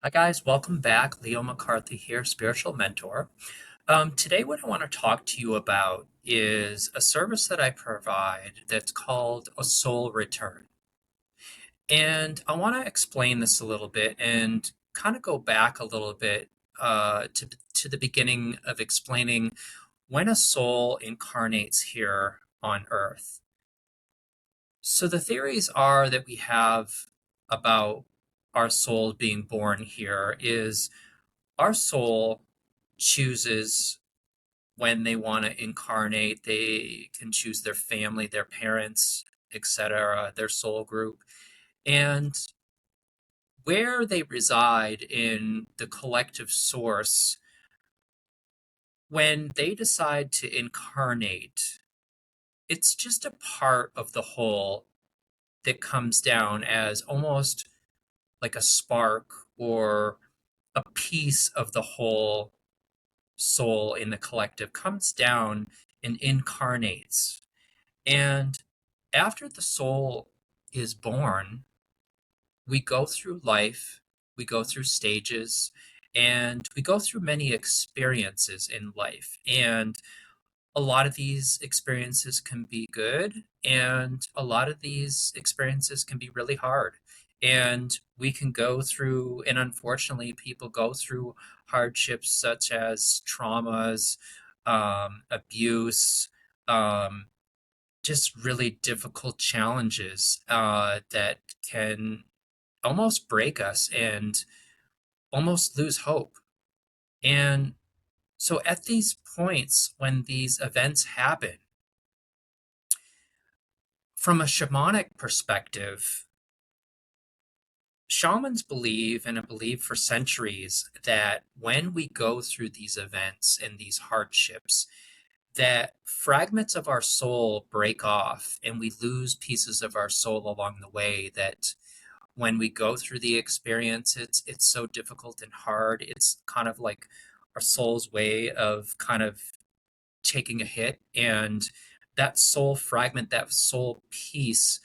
Hi, guys. Welcome back. Leo McCarthy here, spiritual mentor. Today, what I want to talk to you about is a service that I provide that's called a soul return. And I want to explain this a little bit and kind of go back a little bit to the beginning of explaining when a soul incarnates here on Earth. So, the theories are that we have about our soul being born here is our soul chooses when they want to incarnate. They can choose their family, their parents, etc., their soul group. And where they reside in the collective source, when they decide to incarnate, it's just a part of the whole that comes down as almost like a spark or a piece of the whole soul in the collective comes down and incarnates. And after the soul is born, we go through life, we go through stages, and we go through many experiences in life. And a lot of these experiences can be good, and a lot of these experiences can be really hard. And we can go through, and unfortunately, people go through hardships such as traumas, abuse, um, just really difficult challenges that can almost break us and almost lose hope. And so, at these points, when these events happen, from a shamanic perspective, shamans believe and have believed for centuries that when we go through these events and these hardships, that fragments of our soul break off and we lose pieces of our soul along the way. That when we go through the experience, it's so difficult and hard. It's kind of like our soul's way of kind of taking a hit, and that soul fragment, that soul piece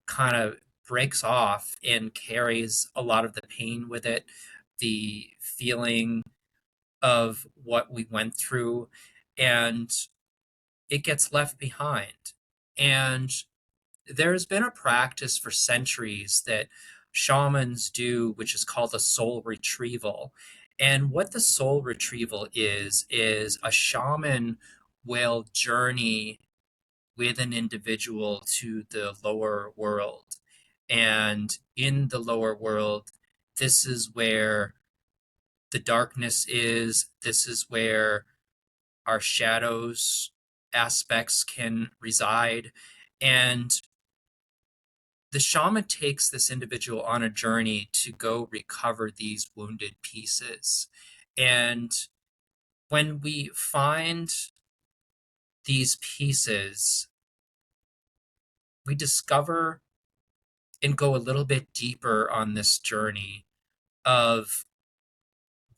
kind of breaks off and carries a lot of the pain with it, the feeling of what we went through, and it gets left behind. And there's been a practice for centuries that shamans do, which is called a soul retrieval. And what the soul retrieval is a shaman will journey with an individual to the lower world. And in the lower world, this is where the darkness is, this is where our shadows aspects can reside. And the shaman takes this individual on a journey to go recover these wounded pieces. And when we find these pieces, we discover and go a little bit deeper on this journey of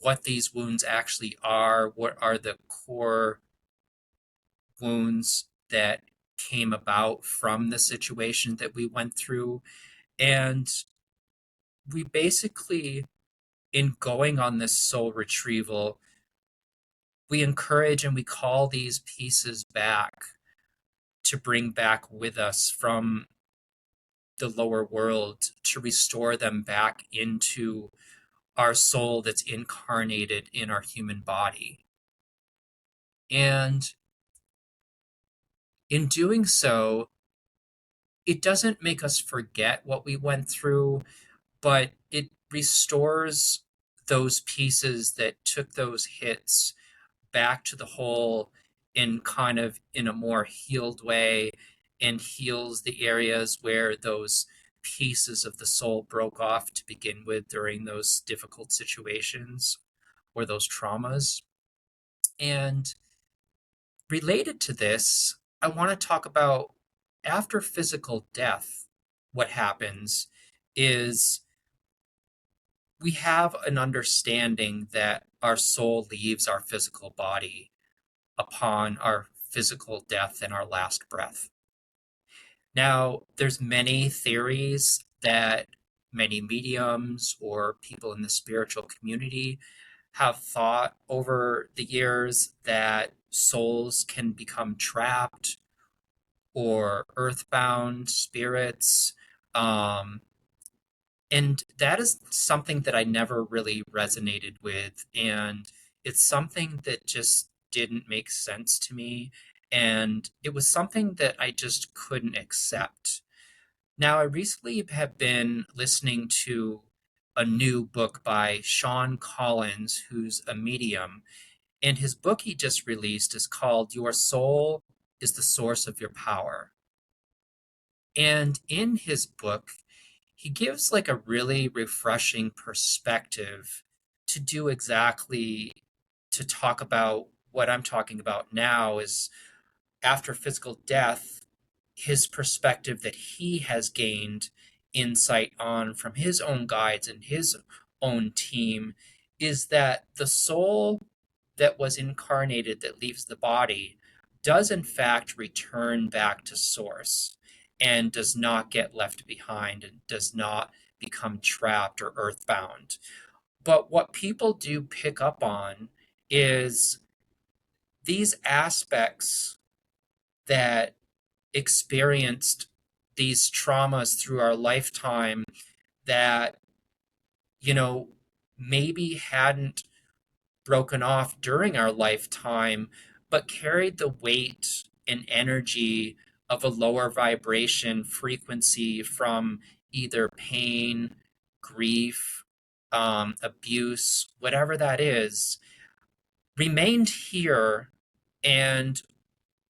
what these wounds actually are, what are the core wounds that came about from the situation that we went through. And we basically, in going on this soul retrieval, we encourage and we call these pieces back to bring back with us from the lower world, to restore them back into our soul that's incarnated in our human body. And in doing so, it doesn't make us forget what we went through, but it restores those pieces that took those hits back to the whole in kind of in a more healed way, and heals the areas where those pieces of the soul broke off to begin with during those difficult situations or those traumas. And related to this, I want to talk about after physical death, what happens is we have an understanding that our soul leaves our physical body upon our physical death and our last breath. Now, there's many theories that many mediums or people in the spiritual community have thought over the years that souls can become trapped or earthbound spirits. Um, and that is something that I never really resonated with. And it's something that just didn't make sense to me. And it was something that I just couldn't accept. Now, I recently have been listening to a new book by Sean Collins, who's a medium. And his book he just released is called Your Soul is the Source of Your Power. And in his book, he gives like a really refreshing perspective to do exactly to talk about what I'm talking about now is after physical death, his perspective that he has gained insight on from his own guides and his own team is that the soul that was incarnated that leaves the body does in fact return back to source and does not get left behind and does not become trapped or earthbound. But what people do pick up on is these aspects that experienced these traumas through our lifetime that, you know, maybe hadn't broken off during our lifetime, but carried the weight and energy of a lower vibration frequency from either pain, grief, abuse, whatever that is, remained here and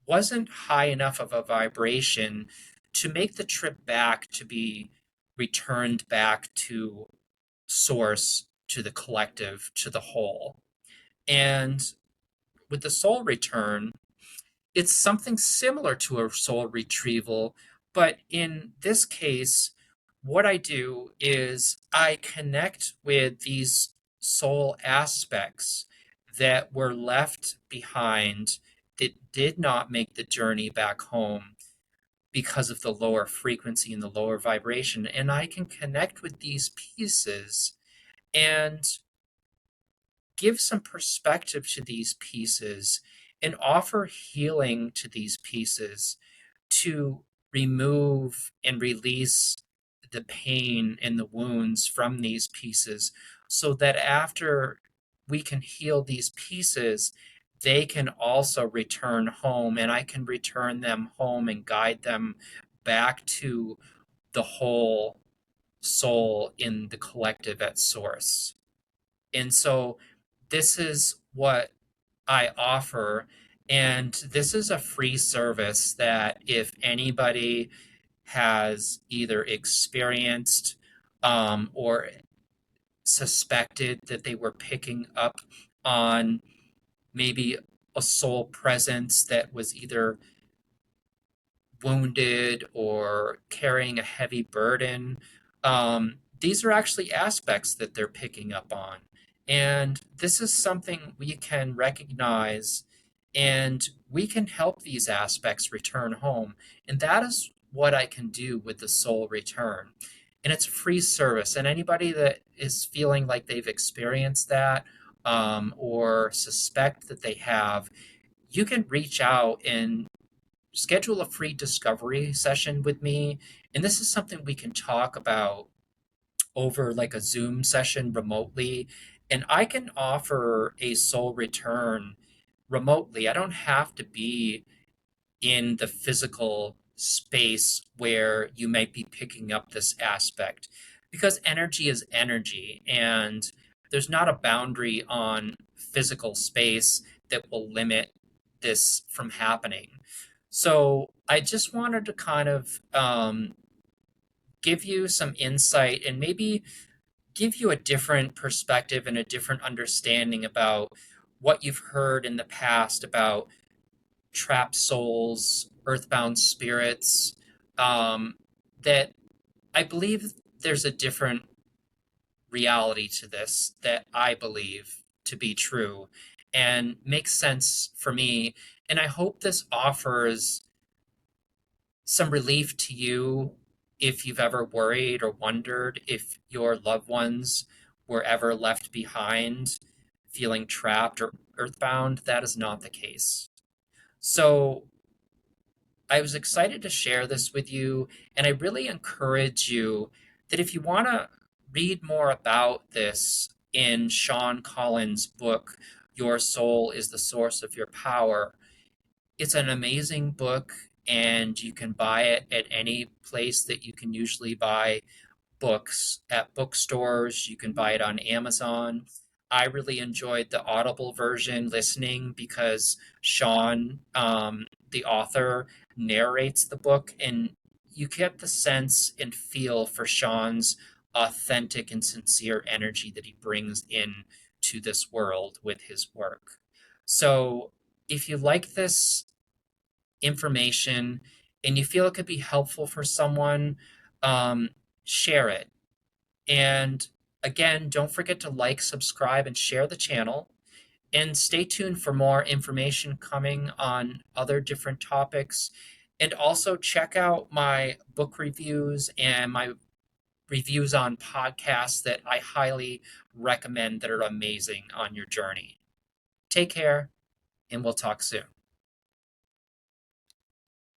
wasn't high enough of a vibration to make the trip back to be returned back to source, to the collective, to the whole. And with the soul return, it's something similar to a soul retrieval, but in this case, what I do is I connect with these soul aspects that were left behind that did not make the journey back home because of the lower frequency and the lower vibration. And I can connect with these pieces and give some perspective to these pieces and offer healing to these pieces to remove and release the pain and the wounds from these pieces so that after we can heal these pieces, they can also return home and I can return them home and guide them back to the whole soul in the collective at source. And so this is what I offer. And this is a free service that if anybody has either experienced or suspected that they were picking up on maybe a soul presence that was either wounded or carrying a heavy burden. These are actually aspects that they're picking up on. And this is something we can recognize and we can help these aspects return home. And that is what I can do with the soul return. And it's a free service. And anybody that is feeling like they've experienced that or suspect that they have, you can reach out and schedule a free discovery session with me. And this is something we can talk about over like a Zoom session remotely. And I can offer a soul return remotely. I don't have to be in the physical space where you might be picking up this aspect because energy is energy and there's not a boundary on physical space that will limit this from happening. So I just wanted to kind of give you some insight and maybe give you a different perspective and a different understanding about what you've heard in the past about trapped souls, earthbound spirits, that I believe there's a different reality to this that I believe to be true and makes sense for me. And I hope this offers some relief to you If you've ever worried or wondered if your loved ones were ever left behind, feeling trapped or earthbound, that is not the case. So I was excited to share this with you, and I really encourage you that if you want to read more about this in Sean Collins' book, Your Soul is the Source of Your Power, it's an amazing book, and you can buy it at any place that you can usually buy books at bookstores. You can buy it on Amazon. I really enjoyed the Audible version listening because Sean, the author, narrates the book, and you get the sense and feel for Sean's authentic and sincere energy that he brings in to this world with his work. So, if you like this information and you feel it could be helpful for someone, um, share it. And again, don't forget to like, subscribe, and share the channel. And stay tuned for more information coming on other different topics. And also check out my book reviews and my reviews on podcasts that I highly recommend that are amazing on your journey. Take care, and we'll talk soon.